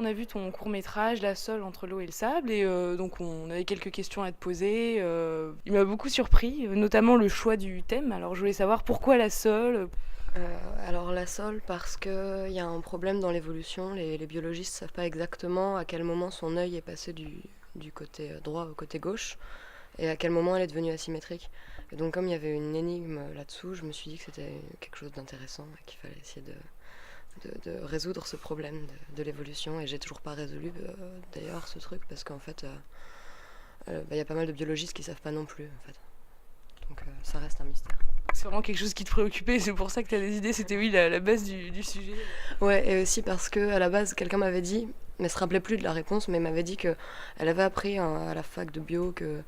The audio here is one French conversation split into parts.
On a vu ton court-métrage La Sole entre l'eau et le sable et donc on avait quelques questions à te poser. Il m'a beaucoup surpris, notamment le choix du thème. Alors je voulais savoir pourquoi la sole? Alors la sole, parce qu'il y a un problème dans l'évolution. Les biologistes ne savent pas exactement à quel moment son œil est passé du côté droit au côté gauche et à quel moment elle est devenue asymétrique. Et donc comme il y avait une énigme là-dessous, je me suis dit que c'était quelque chose d'intéressant et qu'il fallait essayer de résoudre ce problème de l'évolution. Et j'ai toujours pas résolu d'ailleurs ce truc parce qu'en fait, y a pas mal de biologistes qui savent pas non plus en fait. Donc ça reste un mystère. C'est vraiment quelque chose qui te préoccupait, c'est pour ça que tu as des idées, c'était oui la base du sujet. Ouais, et aussi parce que à la base, quelqu'un m'avait dit, mais se rappelait plus de la réponse, mais m'avait dit que elle avait appris à la fac de bio que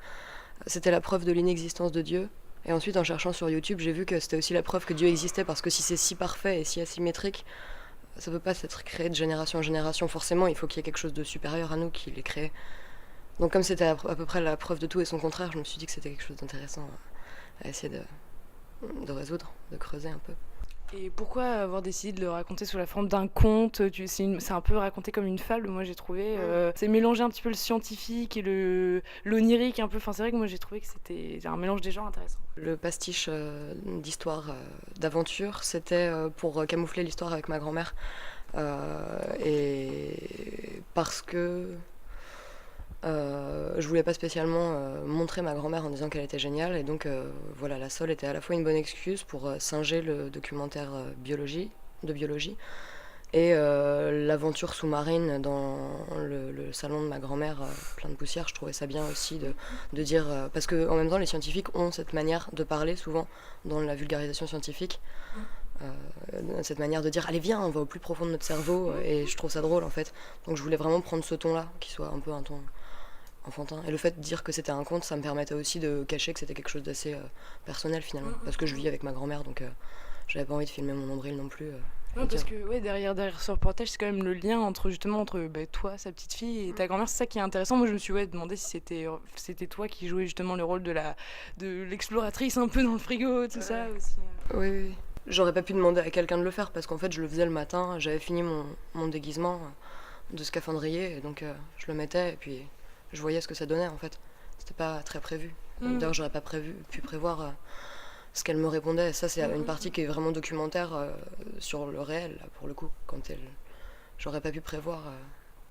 c'était la preuve de l'inexistence de Dieu. Et ensuite, en cherchant sur YouTube, j'ai vu que c'était aussi la preuve que Dieu existait, parce que si c'est si parfait et si asymétrique, ça peut pas s'être créé de génération en génération. Forcément, il faut qu'il y ait quelque chose de supérieur à nous qui l'ait créé. Donc comme c'était à peu près la preuve de tout et son contraire, je me suis dit que c'était quelque chose d'intéressant à essayer de résoudre, de creuser un peu. Et pourquoi avoir décidé de le raconter sous la forme d'un conte? C'est un peu raconté comme une fable, moi j'ai trouvé. C'est mélanger un petit peu le scientifique et l'onirique un peu. Enfin, c'est vrai que moi j'ai trouvé que c'était un mélange des genres intéressant. Le pastiche d'histoire, d'aventure, c'était pour camoufler l'histoire avec ma grand-mère. Et parce que je voulais pas spécialement montrer ma grand-mère en disant qu'elle était géniale. Et donc voilà, la Sole était à la fois une bonne excuse pour singer le documentaire de biologie et l'aventure sous-marine dans le salon de ma grand-mère, plein de poussière. Je trouvais ça bien aussi de dire... parce qu'en même temps, les scientifiques ont cette manière de parler souvent dans la vulgarisation scientifique. Cette manière de dire allez viens, on va au plus profond de notre cerveau, et je trouve ça drôle en fait. Donc je voulais vraiment prendre ce ton là qui soit un peu un ton enfantin, et le fait de dire que c'était un conte, ça me permettait aussi de cacher que c'était quelque chose d'assez personnel finalement, parce que je vis avec ma grand-mère, donc j'avais pas envie de filmer mon nombril non plus, Ouais, et parce dire que ouais, derrière ce reportage, c'est quand même le lien entre justement entre toi, sa petite fille, et ta grand-mère. C'est ça qui est intéressant. Moi, je me suis demandé si c'était toi qui jouais justement le rôle de l'exploratrice un peu dans le frigo, tout ça aussi. oui, oui, oui. J'aurais pas pu demander à quelqu'un de le faire parce qu'en fait je le faisais le matin, j'avais fini mon déguisement de scaphandrier, et donc je le mettais et puis je voyais ce que ça donnait en fait. C'était pas très prévu. D'ailleurs j'aurais pas pu prévoir ce qu'elle me répondait. Ça c'est une partie qui est vraiment documentaire sur le réel là, pour le coup. J'aurais pas pu prévoir.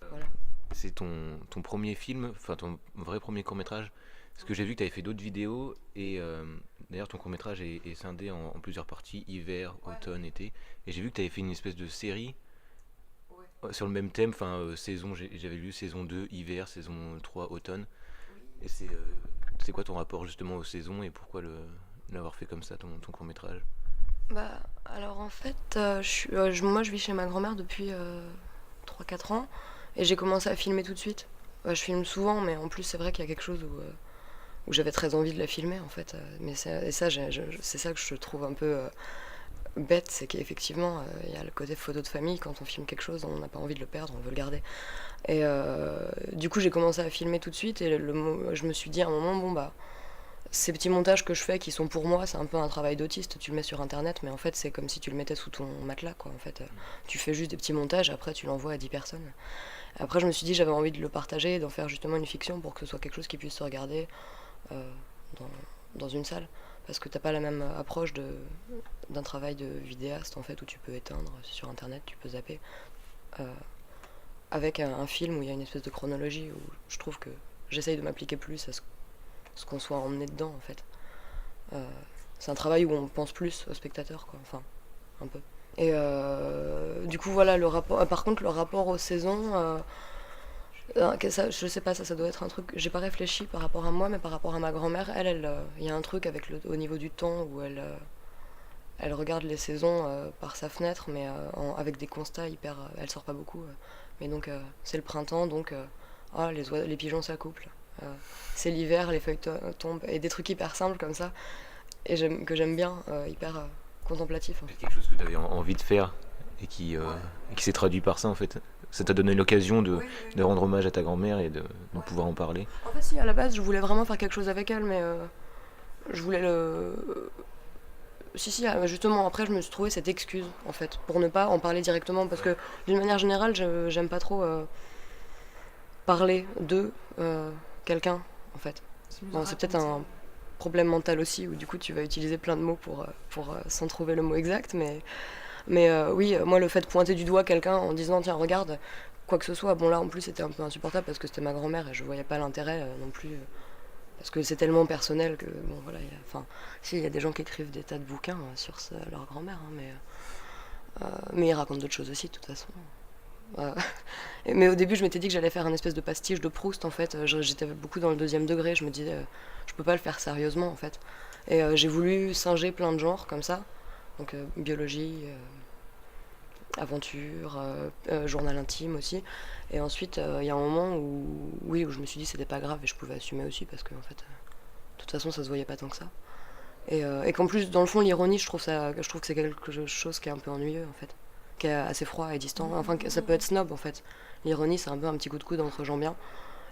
Voilà. C'est ton premier film, enfin ton vrai premier court-métrage. Parce que j'ai vu que tu avais fait d'autres vidéos et d'ailleurs ton court-métrage est scindé en plusieurs parties, hiver, automne, été. Et j'ai vu que tu avais fait une espèce de série sur le même thème, enfin saison, j'avais lu saison 2 hiver, saison 3 automne. Et c'est quoi ton rapport justement aux saisons et pourquoi l'avoir fait comme ça, ton court-métrage? Bah alors en fait, moi je vis chez ma grand-mère depuis 3-4 ans, et j'ai commencé à filmer tout de suite. Je filme souvent, mais en plus c'est vrai qu'il y a quelque chose où j'avais très envie de la filmer en fait. Mais c'est ça que je trouve un peu bête, c'est qu'effectivement il y a le côté photo de famille. Quand on filme quelque chose, on n'a pas envie de le perdre, on veut le garder. Et du coup j'ai commencé à filmer tout de suite, et je me suis dit à un moment, bon bah ces petits montages que je fais qui sont pour moi, c'est un peu un travail d'autiste. Tu le mets sur internet, mais en fait c'est comme si tu le mettais sous ton matelas quoi. En fait tu fais juste des petits montages, après tu l'envoies à 10 personnes. Après je me suis dit j'avais envie de le partager, d'en faire justement une fiction pour que ce soit quelque chose qui puisse se regarder euh, dans une salle, parce que t'as pas la même approche d'un travail de vidéaste en fait, où tu peux éteindre sur internet, tu peux zapper, euh, avec un film où il y a une espèce de chronologie, où je trouve que j'essaye de m'appliquer plus à ce qu'on soit emmené dedans en fait. Euh, c'est un travail où on pense plus au spectateur quoi, enfin un peu. Et du coup voilà le rapport. Par contre le rapport aux saisons, je sais pas, ça doit être un truc. J'ai pas réfléchi par rapport à moi, mais par rapport à ma grand-mère, il y a un truc avec au niveau du temps où elle regarde les saisons par sa fenêtre, mais avec des constats hyper. Elle sort pas beaucoup, mais donc c'est le printemps, donc ah, les pigeons s'accouplent. C'est l'hiver, les feuilles tombent, et des trucs hyper simples comme ça, et que j'aime bien, hyper contemplatif. C'est quelque chose que tu avais envie de faire et qui s'est traduit par ça en fait. Ça t'a donné l'occasion de rendre hommage à ta grand-mère et de pouvoir en parler. En fait, si, à la base, je voulais vraiment faire quelque chose avec elle, mais je voulais Si, justement, après, je me suis trouvé cette excuse, en fait, pour ne pas en parler directement, parce que d'une manière générale, j'aime pas trop parler de quelqu'un, en fait. Bon, c'est peut-être un problème mental aussi, où du coup, tu vas utiliser plein de mots sans trouver le mot exact, mais oui, moi, le fait de pointer du doigt quelqu'un en disant, tiens, regarde, quoi que ce soit, bon, là, en plus, c'était un peu insupportable, parce que c'était ma grand-mère, et je voyais pas l'intérêt non plus. Parce que c'est tellement personnel que, bon, voilà, enfin, si, il y a des gens qui écrivent des tas de bouquins sur leur grand-mère, mais ils racontent d'autres choses aussi, de toute façon. Euh, mais au début, je m'étais dit que j'allais faire un espèce de pastiche de Proust, en fait. J'étais beaucoup dans le deuxième degré, je me disais, je peux pas le faire sérieusement, en fait. Et j'ai voulu singer plein de genres, comme ça. Donc, biologie, aventure, journal intime aussi. Et ensuite, il y a un moment où je me suis dit que c'était pas grave et je pouvais assumer aussi parce que, en fait, de toute façon, ça se voyait pas tant que ça. Et qu'en plus, dans le fond, l'ironie, je trouve que c'est quelque chose qui est un peu ennuyeux, en fait. Qui est assez froid et distant. Enfin, ça peut être snob, en fait. L'ironie, c'est un peu un petit coup de coude entre gens bien.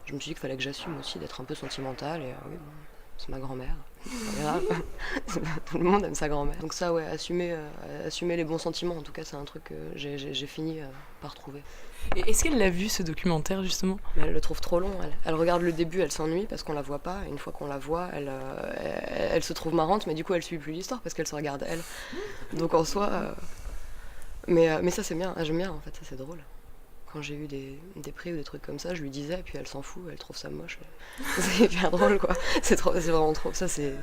Je me suis dit qu'il fallait que j'assume aussi d'être un peu sentimentale. Et oui, bon, c'est ma grand-mère. C'est pas grave. Tout le monde aime sa grand-mère. Donc ça, ouais, assumer les bons sentiments, en tout cas, c'est un truc que j'ai fini par trouver. Et est-ce qu'elle l'a vu ce documentaire justement? Mais elle le trouve trop long. Elle regarde le début, elle s'ennuie parce qu'on la voit pas. Et une fois qu'on la voit, elle se trouve marrante, mais du coup, elle suit plus l'histoire parce qu'elle se regarde elle. Donc en soi. Mais ça, c'est bien. J'aime bien, en fait, ça, c'est drôle. Quand j'ai eu des prix ou des trucs comme ça, je lui disais, et puis elle s'en fout, elle trouve ça moche. C'est hyper drôle, quoi. C'est vraiment trop. Ça, c'est.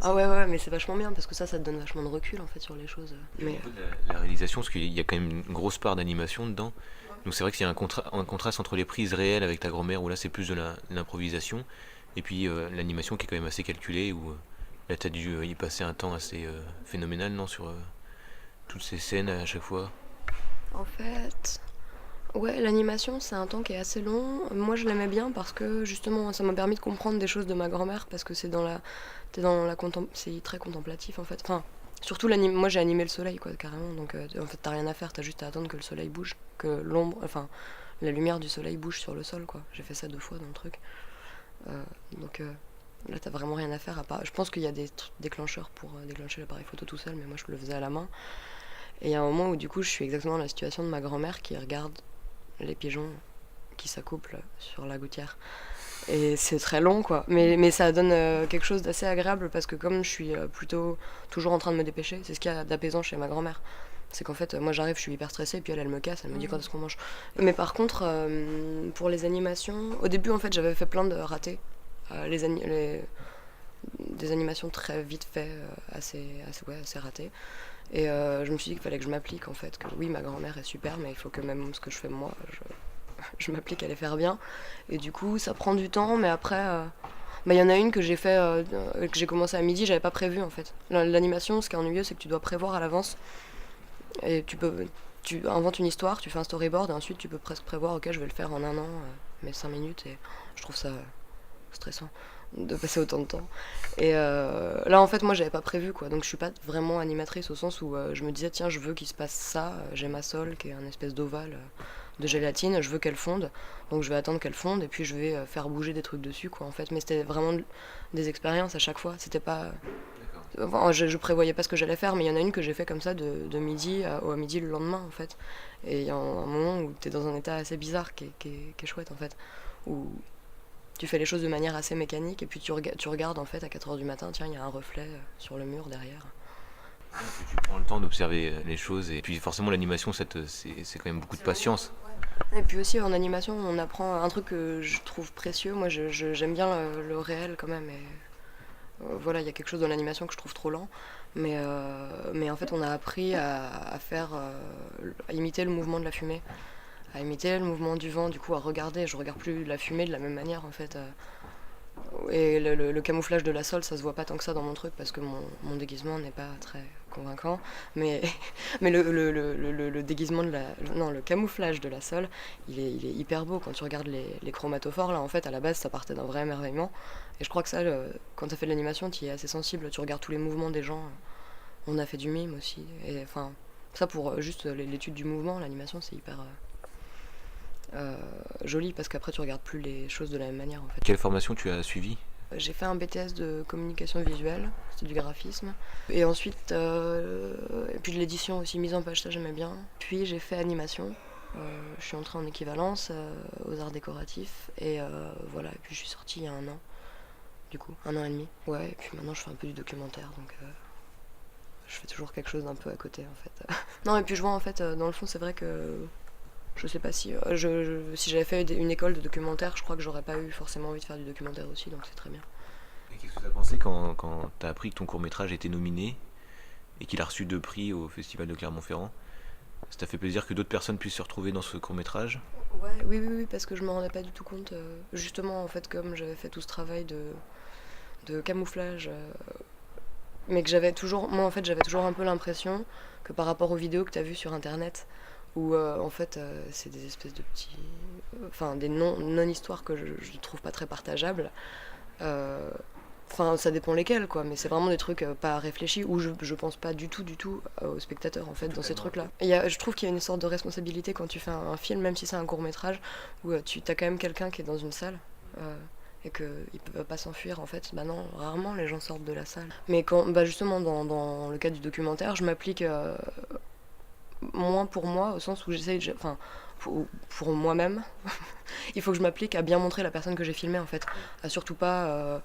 Ah ouais, mais c'est vachement bien parce que ça te donne vachement de recul, en fait, sur les choses. Mais La réalisation, parce qu'il y a quand même une grosse part d'animation dedans. Donc c'est vrai qu'il y a un contraste entre les prises réelles avec ta grand-mère, où là c'est plus de l'improvisation, et puis l'animation qui est quand même assez calculée, où là t'as dû y passer un temps assez phénoménal, non, sur toutes ces scènes à chaque fois. en fait. Ouais, l'animation, c'est un temps qui est assez long. Moi, je l'aimais bien parce que justement, ça m'a permis de comprendre des choses de ma grand-mère parce que c'est c'est très contemplatif en fait. Enfin, surtout moi, j'ai animé le soleil, quoi, carrément. Donc, en fait, t'as rien à faire, t'as juste à attendre que le soleil bouge, que la lumière du soleil bouge sur le sol, quoi. J'ai fait ça 2 fois dans le truc. Donc, là, t'as vraiment rien à faire à part. Je pense qu'il y a des déclencheurs pour déclencher l'appareil photo tout seul, mais moi, je le faisais à la main. Et il y a un moment où, du coup, je suis exactement dans la situation de ma grand-mère qui regarde les pigeons qui s'accouplent sur la gouttière. Et c'est très long, quoi. Mais ça donne quelque chose d'assez agréable parce que comme je suis plutôt toujours en train de me dépêcher, c'est ce qu'il y a d'apaisant chez ma grand-mère. C'est qu'en fait, moi j'arrive, je suis hyper stressée, puis elle me casse, elle me dit quand est-ce qu'on mange. Mais par contre, pour les animations, au début, en fait, j'avais fait plein de ratés. Des animations très vite fait, assez ratées. Et je me suis dit qu'il fallait que je m'applique en fait, que oui ma grand-mère est super mais il faut que même ce que je fais moi, je m'applique à les faire bien. Et du coup ça prend du temps mais après, il y en a une que j'ai fait, que j'ai commencé à midi, j'avais pas prévu en fait. L'animation ce qui est ennuyeux c'est que tu dois prévoir à l'avance et tu inventes une histoire, tu fais un storyboard et ensuite tu peux presque prévoir ok je vais le faire en 1 an, mais 5 minutes et je trouve ça stressant de passer autant de temps. Et là en fait moi j'avais pas prévu quoi, donc je suis pas vraiment animatrice au sens où je me disais tiens je veux qu'il se passe ça, j'ai ma sole qui est un espèce d'ovale de gélatine, je veux qu'elle fonde, donc je vais attendre qu'elle fonde et puis je vais faire bouger des trucs dessus quoi en fait, mais c'était vraiment des expériences à chaque fois, c'était pas. Enfin, je prévoyais pas ce que j'allais faire, mais il y en a une que j'ai fait comme ça de midi à midi le lendemain en fait, et il y a un moment où t'es dans un état assez bizarre qui est chouette en fait, où tu fais les choses de manière assez mécanique et puis tu regardes en fait à 4h du matin, tiens, il y a un reflet sur le mur derrière. Tu prends le temps d'observer les choses et puis forcément l'animation c'est quand même beaucoup de patience. Et puis aussi en animation on apprend un truc que je trouve précieux, moi j'aime bien le réel quand même et voilà, il y a quelque chose dans l'animation que je trouve trop lent, mais en fait on a appris à imiter le mouvement de la fumée, à imiter le mouvement du vent, du coup à regarder, je regarde plus la fumée de la même manière en fait. Et le camouflage de la sole, ça se voit pas tant que ça dans mon truc parce que mon déguisement n'est pas très convaincant, mais le déguisement le camouflage de la sole, il est hyper beau quand tu regardes les chromatophores là en fait à la base ça partait d'un vrai émerveillement et je crois que ça quand t'as fait de l'animation tu y es assez sensible, tu regardes tous les mouvements des gens, on a fait du mime aussi et enfin ça pour juste l'étude du mouvement, l'animation c'est hyper joli parce qu'après tu regardes plus les choses de la même manière en fait. Quelle formation tu as suivi J'ai fait un BTS de communication visuelle, c'était du graphisme. Et ensuite, et puis de l'édition aussi, mise en page, ça j'aimais bien. Puis j'ai fait animation. Je suis entrée en équivalence aux arts décoratifs. Et voilà, et puis je suis sortie il y a 1 an, du coup, 1 an et demi. Ouais, et puis maintenant je fais un peu du documentaire, donc je fais toujours quelque chose d'un peu à côté en fait. Non, et puis je vois en fait, dans le fond, c'est vrai que je sais pas si si j'avais fait une école de documentaire, je crois que j'aurais pas eu forcément envie de faire du documentaire aussi, donc c'est très bien. Et qu'est-ce que tu as pensé quand tu as appris que ton court-métrage était nominé et qu'il a reçu 2 prix au Festival de Clermont-Ferrand? Ça t'a fait plaisir que d'autres personnes puissent se retrouver dans ce court-métrage? Ouais, oui, parce que je me rendais pas du tout compte. Justement, en fait, comme j'avais fait tout ce travail de camouflage, mais que j'avais toujours, moi en fait, j'avais toujours un peu l'impression que par rapport aux vidéos que tu as vues sur internet, où en fait, c'est des espèces de petits. Enfin, des non-histoires que je trouve pas très partageables. euh, Enfin, ça dépend lesquels, quoi, mais c'est vraiment des trucs pas réfléchis, où je pense pas du tout aux spectateurs, en fait, dans ces trucs-là. Je trouve qu'il y a une sorte de responsabilité quand tu fais un film, même si c'est un court-métrage, où tu as quand même quelqu'un qui est dans une salle, et qu'il peut pas s'enfuir, en fait. Bah non, rarement les gens sortent de la salle. Mais quand, bah justement, dans le cas du documentaire, je m'applique moins pour moi, au sens où j'essaye, enfin, pour moi-même, il faut que je m'applique à bien montrer la personne que j'ai filmée, en fait. À surtout pas...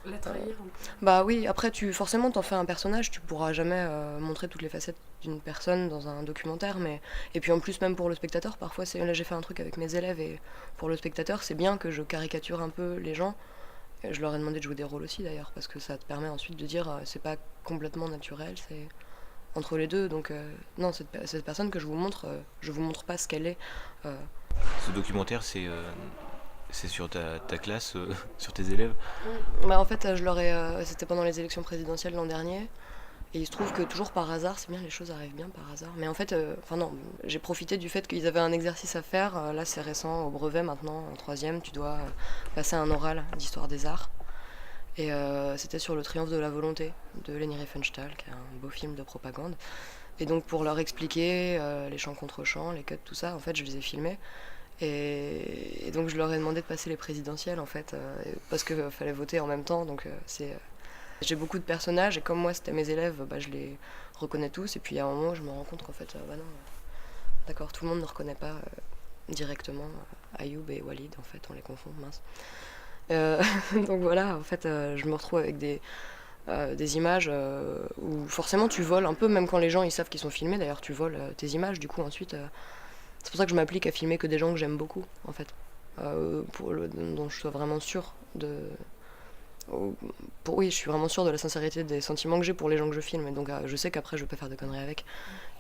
La trahir. Bah oui, après forcément t'en fais un personnage, tu pourras jamais montrer toutes les facettes d'une personne dans un documentaire, mais et puis en plus même pour le spectateur, parfois là j'ai fait un truc avec mes élèves et pour le spectateur c'est bien que je caricature un peu les gens. Et je leur ai demandé de jouer des rôles aussi d'ailleurs parce que ça te permet ensuite de dire c'est pas complètement naturel, c'est entre les deux. Donc non, cette personne que je vous montre pas ce qu'elle est. euh, Ce documentaire, c'est sur ta classe, sur tes élèves? Bah en fait, c'était pendant les élections présidentielles l'an dernier. Et il se trouve que toujours par hasard, c'est bien, les choses arrivent bien par hasard. Mais en fait, enfin non, j'ai profité du fait qu'ils avaient un exercice à faire. Là, c'est récent, au brevet maintenant, en 3e, tu dois passer un oral d'histoire des arts. Et c'était sur le triomphe de la volonté de Leni Riefenstahl, qui est un beau film de propagande. Et donc pour leur expliquer les chants contre chants, les cuts, tout ça, en fait, je les ai filmés. Et donc je leur ai demandé de passer les présidentielles en fait, parce qu'il fallait voter en même temps. Donc j'ai beaucoup de personnages et comme moi c'était mes élèves, bah, je les reconnais tous. Et puis à un moment je me rends compte qu'en fait, bah non, d'accord, tout le monde ne reconnaît pas directement Ayoub et Walid, en fait, on les confond, mince. Donc voilà, en fait, je me retrouve avec des images où forcément tu voles un peu, même quand les gens ils savent qu'ils sont filmés. D'ailleurs, tu voles tes images, du coup ensuite. C'est pour ça que je m'applique à filmer que des gens que j'aime beaucoup, en fait. Dont je sois vraiment sûre de. Oui, je suis vraiment sûre de la sincérité des sentiments que j'ai pour les gens que je filme. Et donc, je sais qu'après, je peux faire de conneries avec.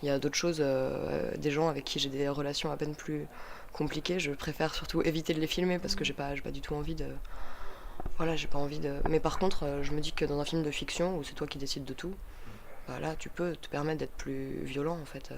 Il y a d'autres choses, des gens avec qui j'ai des relations à peine plus compliquées. Je préfère surtout éviter de les filmer parce que j'ai pas du tout envie de. Voilà, j'ai pas envie de. Mais par contre, je me dis que dans un film de fiction où c'est toi qui décides de tout, bah là, tu peux te permettre d'être plus violent, en fait.